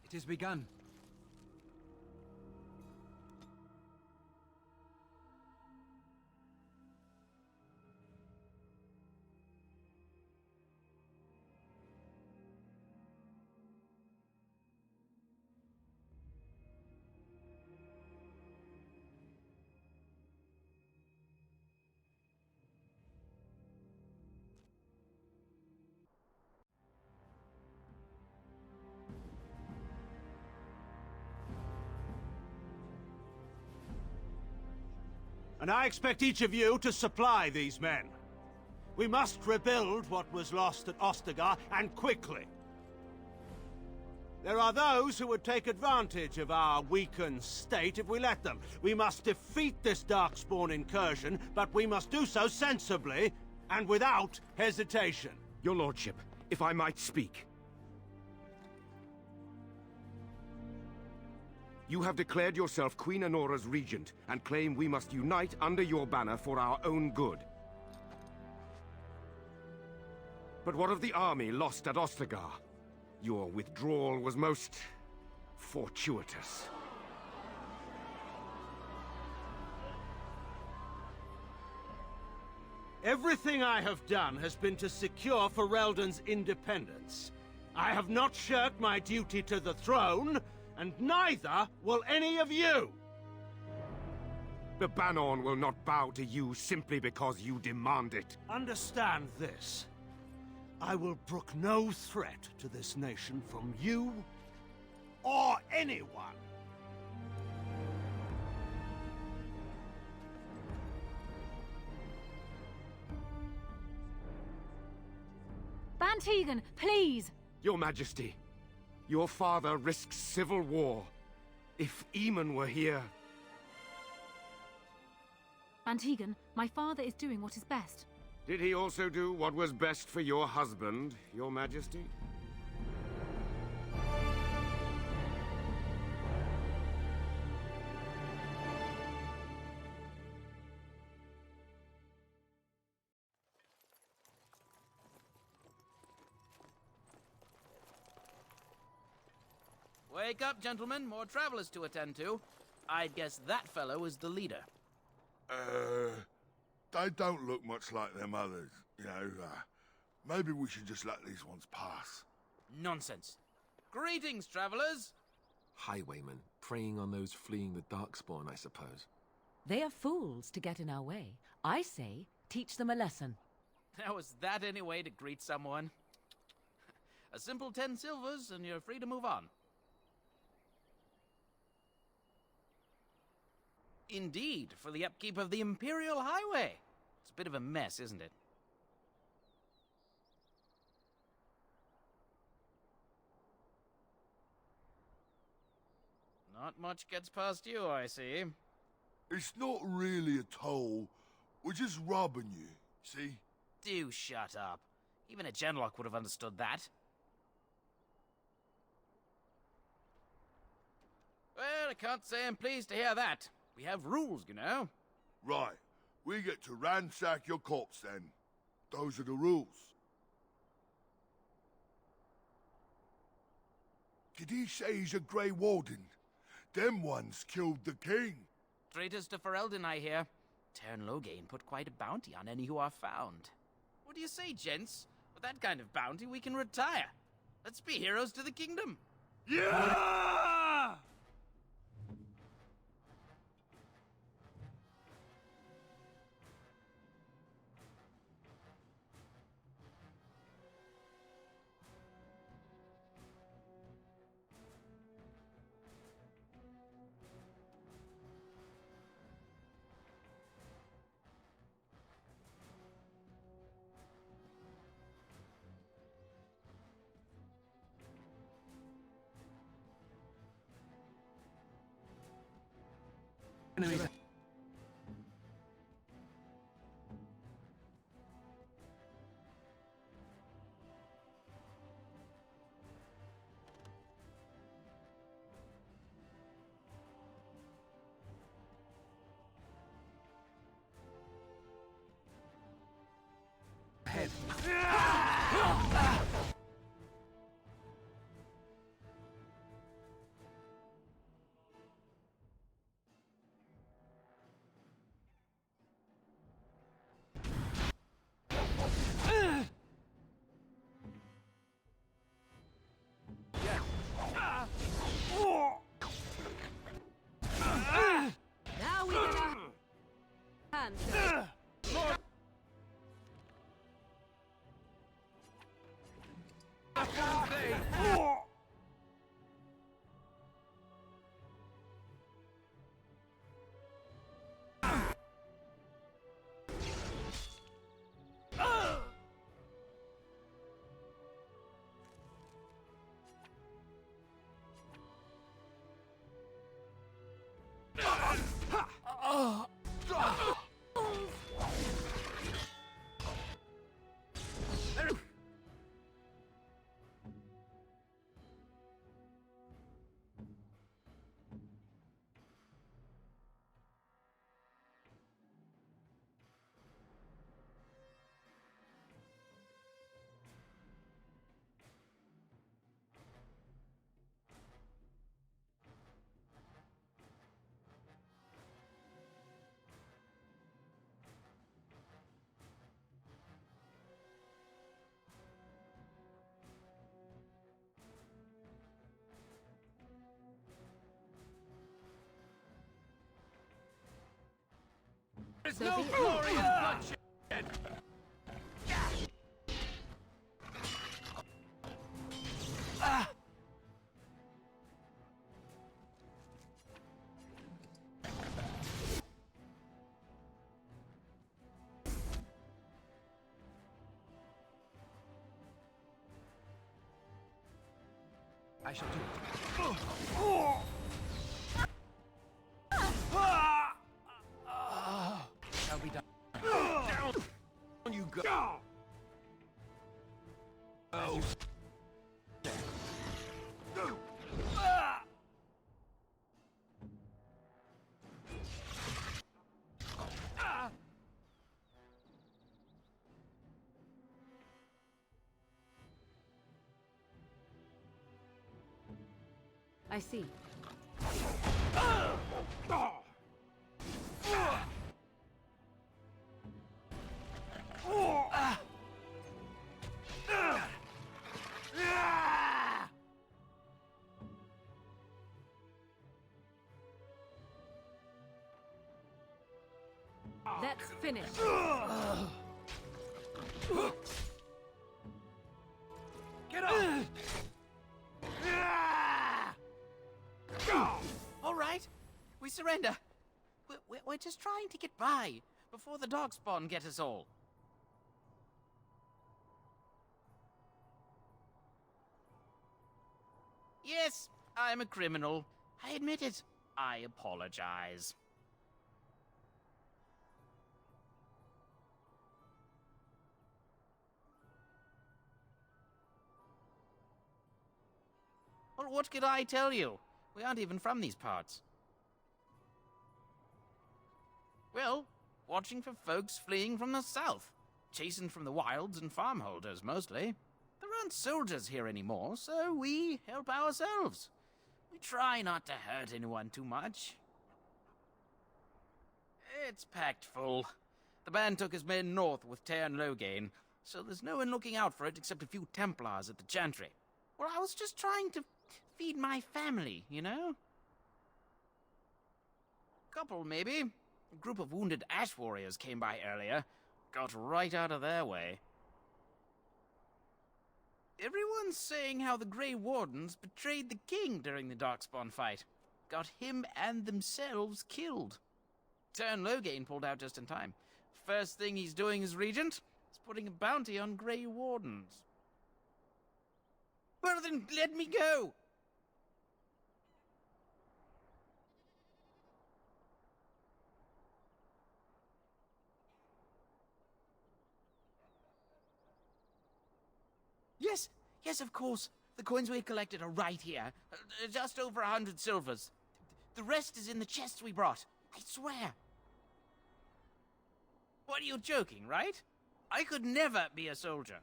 It has begun. And I expect each of you to supply these men. We must rebuild what was lost at Ostagar, and quickly. There are those who would take advantage of our weakened state if we let them. We must defeat this darkspawn incursion, but we must do so sensibly and without hesitation. Your lordship, if I might speak. You have declared yourself Queen Honora's regent, and claim we must unite under your banner for our own good. But what of the army lost at Ostagar? Your withdrawal was most fortuitous. Everything I have done has been to secure Ferelden's independence. I have not shirked my duty to the throne, and neither will any of you! The Banon will not bow to you simply because you demand it. Understand this. I will brook no threat to this nation from you or anyone. Bantegan, please! Your Majesty, your father risks civil war. If Eamon were here... Bantegan, my father is doing what is best. Did he also do what was best for your husband, Your Majesty? Wake up, gentlemen. More travelers to attend to. I'd guess that fellow is the leader. They don't look much like them others, you know. Maybe we should just let these ones pass. Nonsense. Greetings, travelers. Highwaymen, preying on those fleeing the darkspawn, I suppose. They are fools to get in our way. I say, teach them a lesson. Now, is that any way to greet someone? A simple 10 silvers, and you're free to move on. Indeed, for the upkeep of the Imperial Highway. It's a bit of a mess, isn't it? Not much gets past you, I see. It's not really a toll. We're just robbing you, see? Do shut up. Even a Genlock would have understood that. Well, I can't say I'm pleased to hear that. We have rules, you know. Right. We get to ransack your corpse, then. Those are the rules. Did he say he's a Grey Warden? Them ones killed the king. Traitors to Ferelden, I hear. Tern Loghain put quite a bounty on any who are found. What do you say, gents? With that kind of bounty, we can retire. Let's be heroes to the kingdom. Yeah! Enemies. Ahead. There's no glory in bloodshed! I shall do it. Shall be done. Down you go! Oh. I see. Let's finish. Get up! All right, we surrender. We're just trying to get by before the darkspawn get us all. Yes, I'm a criminal. I admit it. I apologize. Well, what could I tell you? We aren't even from these parts. Well, watching for folks fleeing from the south. Chasing from the wilds and farmholders, mostly. There aren't soldiers here anymore, so we help ourselves. We try not to hurt anyone too much. It's packed full. The band took his men north with Loghain, so there's no one looking out for it except a few Templars at the Chantry. Well, I was just trying to feed my family, you know? Couple, maybe. A group of wounded ash warriors came by earlier. Got right out of their way. Everyone's saying how the Grey Wardens betrayed the king during the darkspawn fight. Got him and themselves killed. Loghain pulled out just in time. First thing he's doing as regent is putting a bounty on Grey Wardens. Well then, let me go! Yes, of course. The coins we collected are right here. Just over 100 silvers. The rest is in the chests we brought. I swear. What, are you joking, right? I could never be a soldier.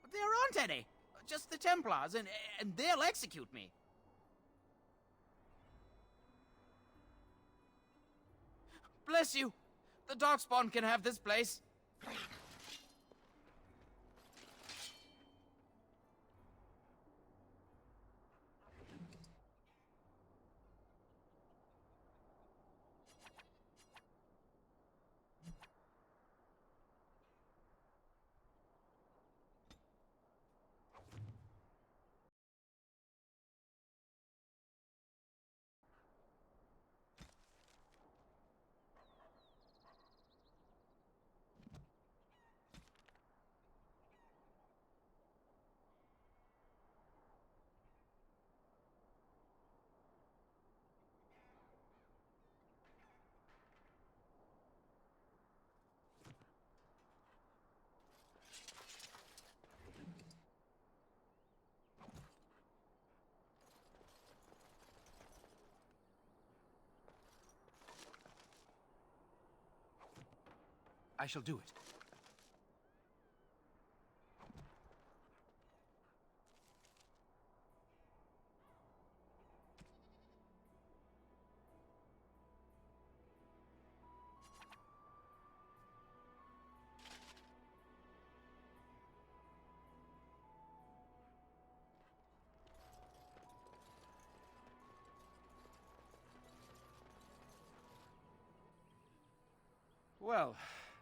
But there aren't any. Just the Templars, and they'll execute me. Bless you. The darkspawn can have this place. I shall do it. Well,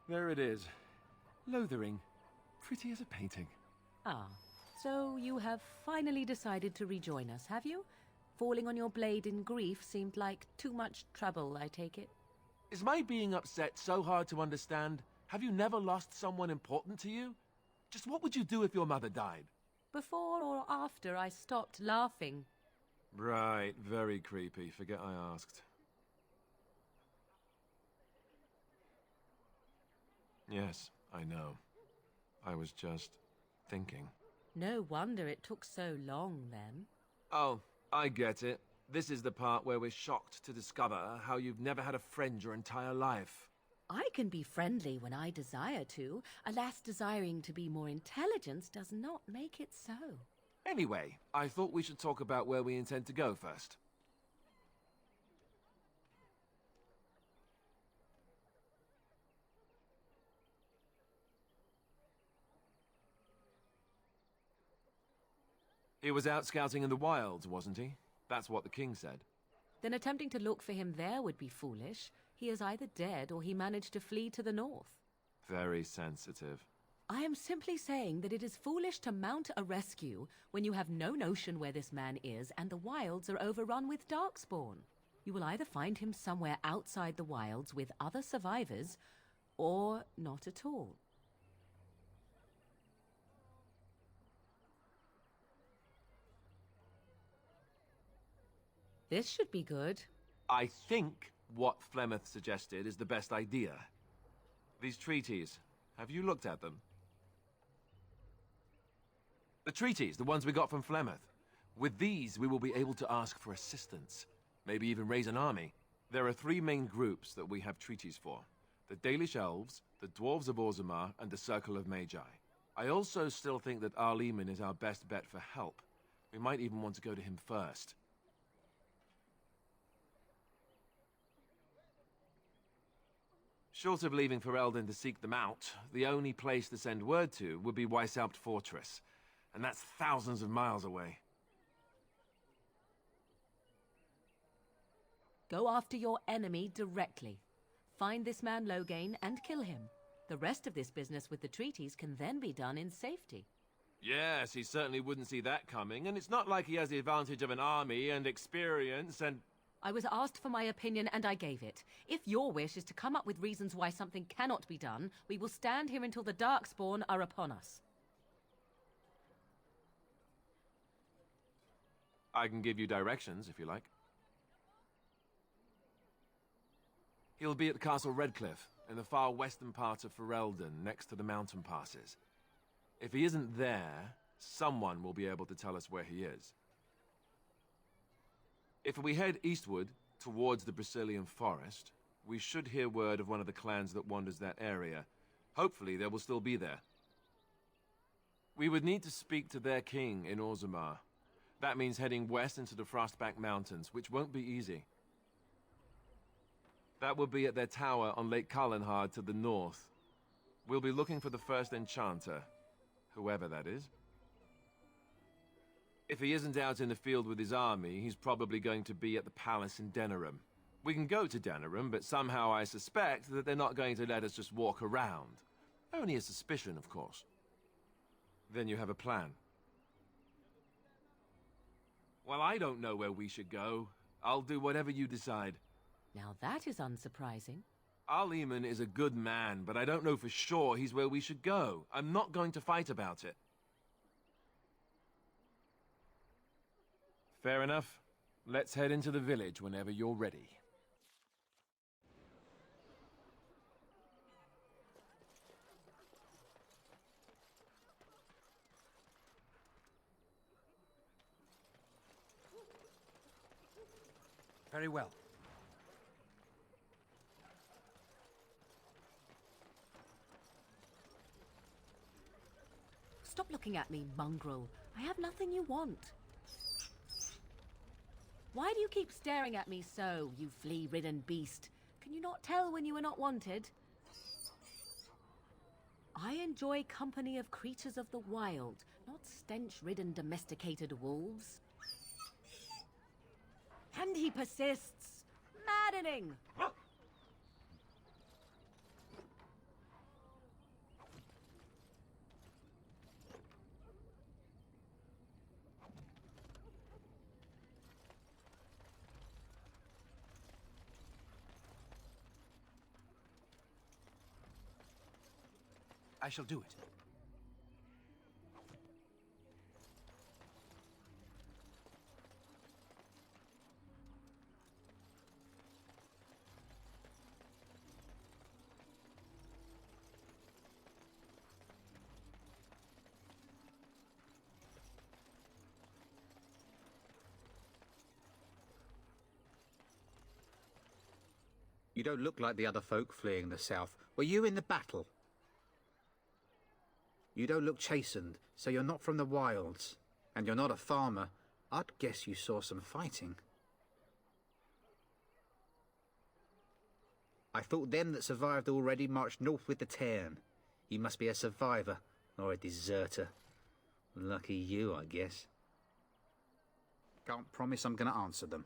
there it is. Lothering. Pretty as a painting. Ah, so you have finally decided to rejoin us, have you? Falling on your blade in grief seemed like too much trouble, I take it. Is my being upset so hard to understand? Have you never lost someone important to you? Just what would you do if your mother died? Before or after I stopped laughing? Right, very creepy. Forget I asked. Yes, I know. I was just thinking. No wonder it took so long, then. Oh, I get it. This is the part where we're shocked to discover how you've never had a friend your entire life. I can be friendly when I desire to. Alas, desiring to be more intelligent does not make it so. Anyway, I thought we should talk about where we intend to go first. He was out scouting in the wilds, wasn't he? That's what the king said. Then attempting to look for him there would be foolish. He is either dead or he managed to flee to the north. Very sensitive. I am simply saying that it is foolish to mount a rescue when you have no notion where this man is and the wilds are overrun with darkspawn. You will either find him somewhere outside the wilds with other survivors, or not at all. This should be good. I think what Flemeth suggested is the best idea. These treaties, have you looked at them? The treaties, the ones we got from Flemeth. With these, we will be able to ask for assistance. Maybe even raise an army. There are 3 main groups that we have treaties for. The Dalish Elves, the Dwarves of Orzammar, and the Circle of Magi. I also still think that Arleman is our best bet for help. We might even want to go to him first. Short of leaving Ferelden to seek them out, the only place to send word to would be Weishaupt Fortress. And that's thousands of miles away. Go after your enemy directly. Find this man Loghain and kill him. The rest of this business with the treaties can then be done in safety. Yes, he certainly wouldn't see that coming, and it's not like he has the advantage of an army and experience and... I was asked for my opinion and I gave it. If your wish is to come up with reasons why something cannot be done, we will stand here until the darkspawn are upon us. I can give you directions, if you like. He'll be at Castle Redcliffe, in the far western part of Ferelden, next to the mountain passes. If he isn't there, someone will be able to tell us where he is. If we head eastward, towards the Brazilian forest, we should hear word of one of the clans that wanders that area. Hopefully they will still be there. We would need to speak to their king in Orzammar. That means heading west into the Frostback Mountains, which won't be easy. That will be at their tower on Lake Carlenhard to the north. We'll be looking for the first enchanter, whoever that is. If he isn't out in the field with his army, he's probably going to be at the palace in Denerim. We can go to Denerim, but somehow I suspect that they're not going to let us just walk around. Only a suspicion, of course. Then you have a plan. Well, I don't know where we should go. I'll do whatever you decide. Now that is unsurprising. Arleman is a good man, but I don't know for sure he's where we should go. I'm not going to fight about it. Fair enough. Let's head into the village whenever you're ready. Very well. Stop looking at me, mongrel. I have nothing you want. Why do you keep staring at me so, you flea-ridden beast? Can you not tell when you are not wanted? I enjoy company of creatures of the wild, not stench-ridden domesticated wolves. And he persists. Maddening! I shall do it. You don't look like the other folk fleeing the south. Were you in the battle? You don't look chastened, so you're not from the wilds. And you're not a farmer. I'd guess you saw some fighting. I thought them that survived already marched north with the Tairn. You must be a survivor, or a deserter. Lucky you, I guess. Can't promise I'm gonna answer them.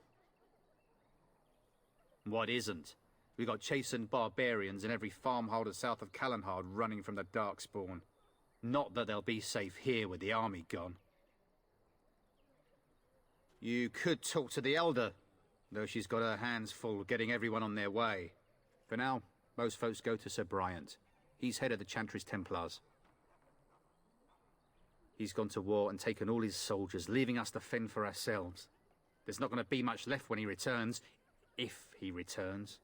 What isn't? We got chastened barbarians in every farmholder south of Callanhard running from the darkspawn. Not that they'll be safe here with the army gone. You could talk to the Elder, though she's got her hands full getting everyone on their way. For now, most folks go to Sir Bryant. He's head of the Chantry's Templars. He's gone to war and taken all his soldiers, leaving us to fend for ourselves. There's not going to be much left when he returns, if he returns.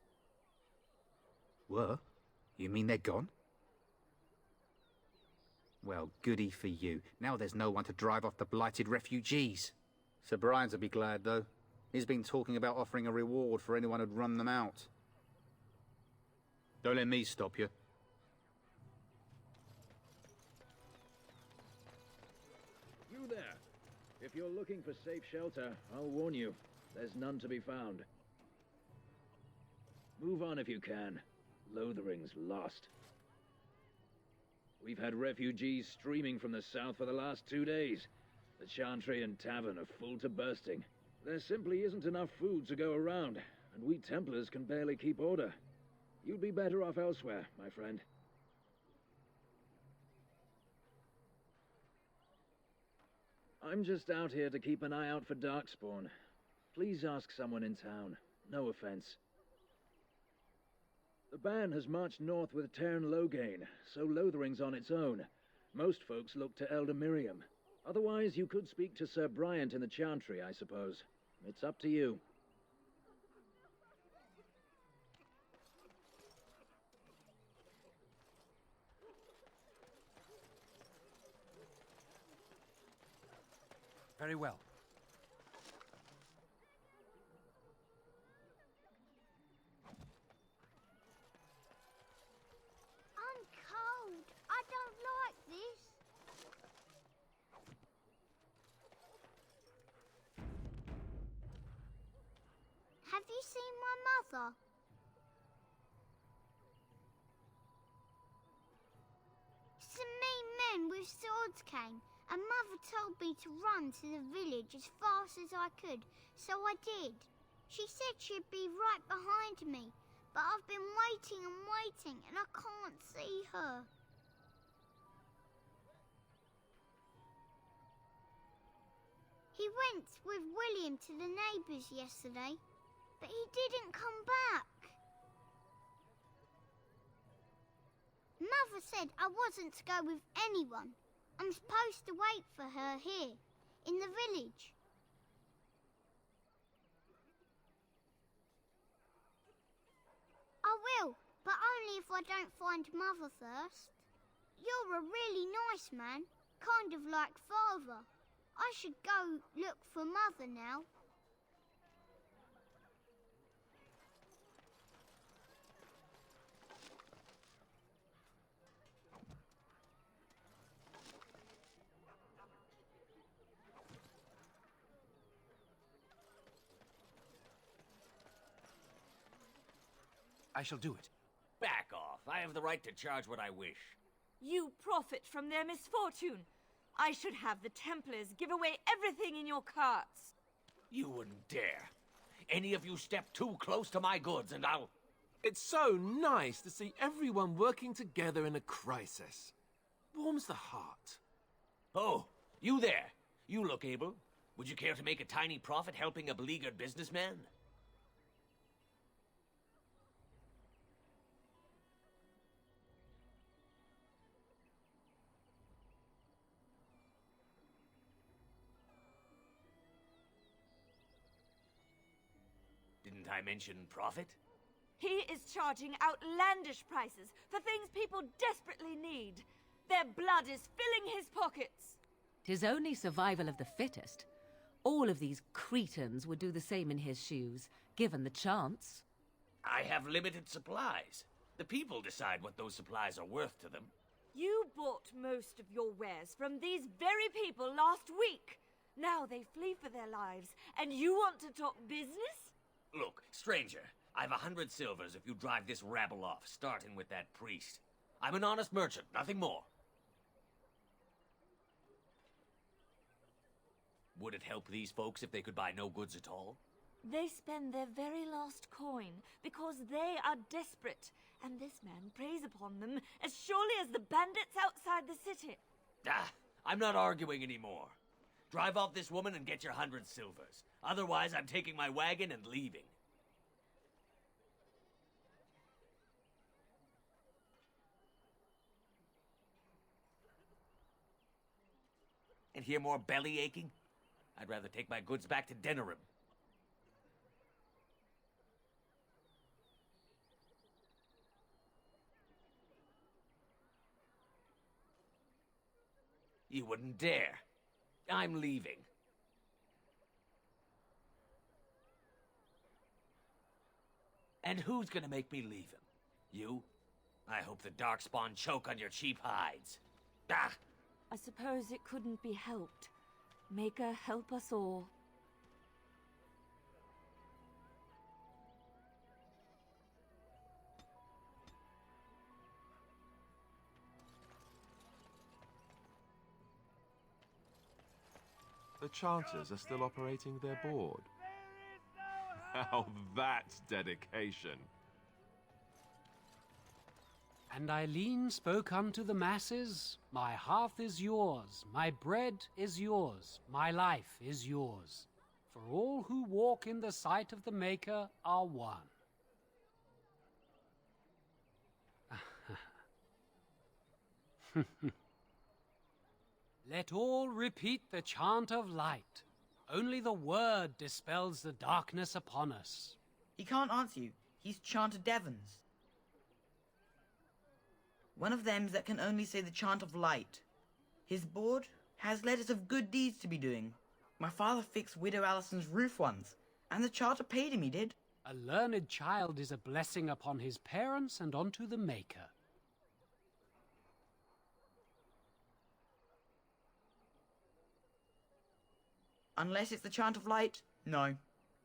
What? You mean they're gone? Well, goody for you. Now there's no one to drive off the blighted refugees. Sir Brian'll be glad, though. He's been talking about offering a reward for anyone who'd run them out. Don't let me stop you. You there. If you're looking for safe shelter, I'll warn you. There's none to be found. Move on if you can. Lothering's lost. We've had refugees streaming from the south for the last 2 days. The Chantry and Tavern are full to bursting. There simply isn't enough food to go around, and we Templars can barely keep order. You'd be better off elsewhere, my friend. I'm just out here to keep an eye out for darkspawn. Please ask someone in town. No offense. The band has marched north with Tairn Loghain, so Lothering's on its own. Most folks look to Elder Miriam. Otherwise, you could speak to Sir Bryant in the Chantry, I suppose. It's up to you. Very well. I'm cold. I don't like this. Have you seen my mother? Some mean men with swords came, and Mother told me to run to the village as fast as I could, so I did. She said she'd be right behind me, but I've been waiting and waiting, and I can't see her. He went with William to the neighbours yesterday, but he didn't come back. Mother said I wasn't to go with anyone. I'm supposed to wait for her here, in the village. I will, but only if I don't find Mother first. You're a really nice man, kind of like Father. I should go look for Mother now. I shall do it. Back off. I have the right to charge what I wish. You profit from their misfortune. I should have the Templars give away everything in your carts. You wouldn't dare. Any of you step too close to my goods and I'll... It's so nice to see everyone working together in a crisis. Warms the heart. Oh, you there. You look able. Would you care to make a tiny profit helping a beleaguered businessman? Didn't I mention profit? He is charging outlandish prices for things people desperately need. Their blood is filling his pockets. 'Tis only survival of the fittest. All of these cretins would do the same in his shoes, given the chance. I have limited supplies. The people decide what those supplies are worth to them. You bought most of your wares from these very people last week. Now they flee for their lives, and you want to talk business? Look, stranger, I've 100 silvers if you drive this rabble off, starting with that priest. I'm an honest merchant, nothing more. Would it help these folks if they could buy no goods at all? They spend their very last coin because they are desperate, and this man preys upon them as surely as the bandits outside the city. Ah, I'm not arguing anymore. Drive off this woman and get your 100 silvers. Otherwise, I'm taking my wagon and leaving. And hear more belly aching? I'd rather take my goods back to Denerim. You wouldn't dare. I'm leaving. And who's gonna make me leave him? You? I hope the darkspawn choke on your cheap hides. Ah! I suppose it couldn't be helped. Maker, help us all. The Chanters are still operating their board. Now that's dedication. And Eileen spoke unto the masses, "My hearth is yours, my bread is yours, my life is yours. For all who walk in the sight of the Maker are one." Let all repeat the chant of light. Only the word dispels the darkness upon us. He can't answer you. He's Chanter Devons. One of them that can only say the chant of light. His board has letters of good deeds to be doing. My father fixed Widow Allison's roof once, and the charter paid him, he did. A learned child is a blessing upon his parents and onto the Maker. Unless it's the chant of light, no.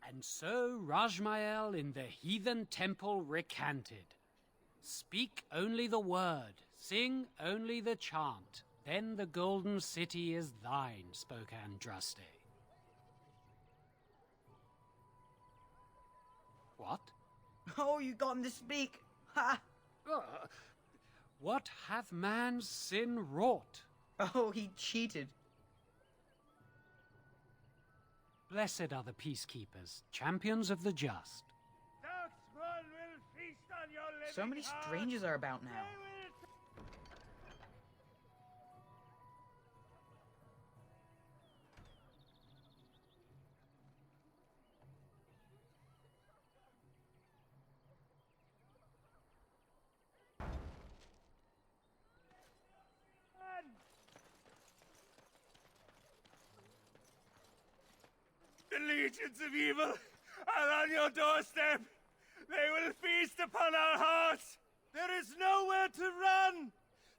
And so Rajmael in the heathen temple recanted. Speak only the word, sing only the chant, then the golden city is thine, spoke Andraste. What? Oh, you got him to speak! Ha! What hath man's sin wrought? Oh, he cheated. Blessed are the peacekeepers, champions of the just. So many strangers are about now. The legions of evil are on your doorstep. They will feast upon our hearts. There is nowhere to run.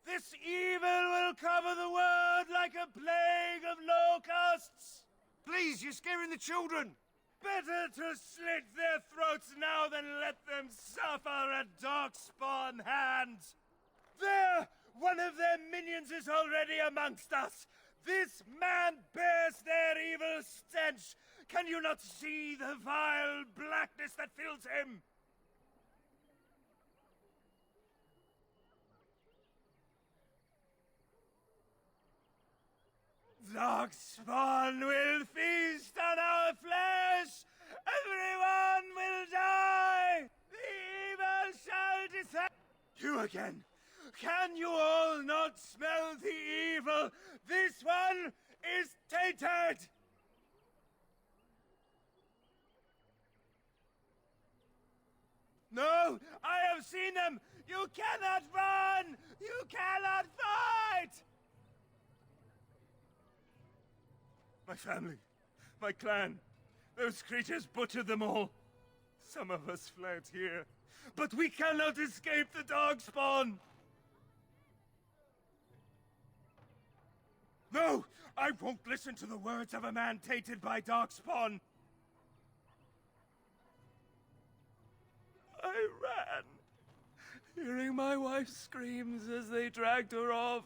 This evil will cover the world like a plague of locusts. Please, you're scaring the children. Better to slit their throats now than let them suffer at darkspawn hands. There! One of their minions is already amongst us! This man bears their evil stench! Can you not see the vile blackness that fills him? Darkspawn will feast on our flesh! Everyone will die! The evil shall descend! You again! Can you all not smell the evil? This one is tainted! No! I have seen them! You cannot run! You cannot fight! My family, my clan, those creatures butchered them all. Some of us fled here, but we cannot escape the darkspawn! No! I won't listen to the words of a man tainted by darkspawn! I ran, hearing my wife's screams as they dragged her off.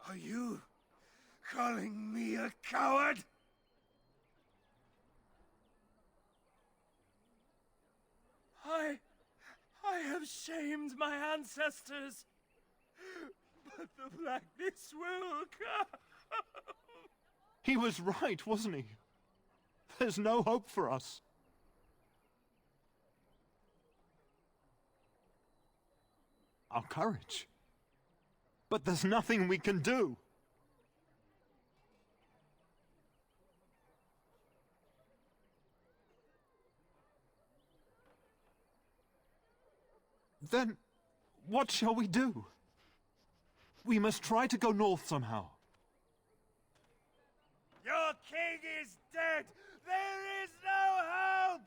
Are you calling me a coward? I have shamed my ancestors, but the blackness will come. He was right, wasn't he? There's no hope for us. Our courage. But there's nothing we can do. Then, what shall we do? We must try to go north somehow. Your king is dead! There is no hope!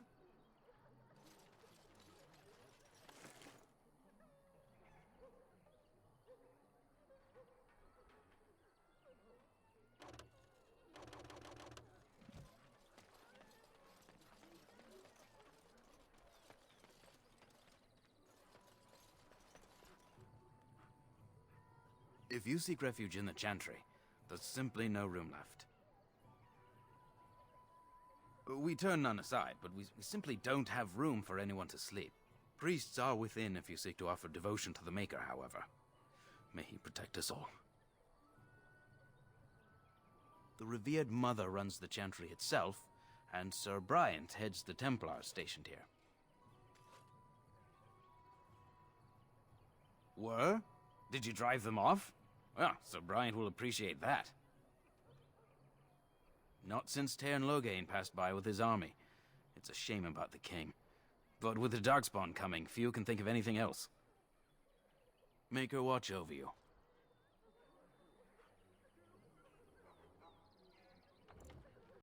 If you seek refuge in the Chantry, there's simply no room left. We turn none aside, but we simply don't have room for anyone to sleep. Priests are within if you seek to offer devotion to the Maker, however. May he protect us all. The revered Mother runs the Chantry itself, and Sir Bryant heads the Templars stationed here. Were? Did you drive them off? Well, Sir Bryant will appreciate that. Not since Loghain passed by with his army. It's a shame about the king. But with the darkspawn coming, few can think of anything else. Make her watch over you.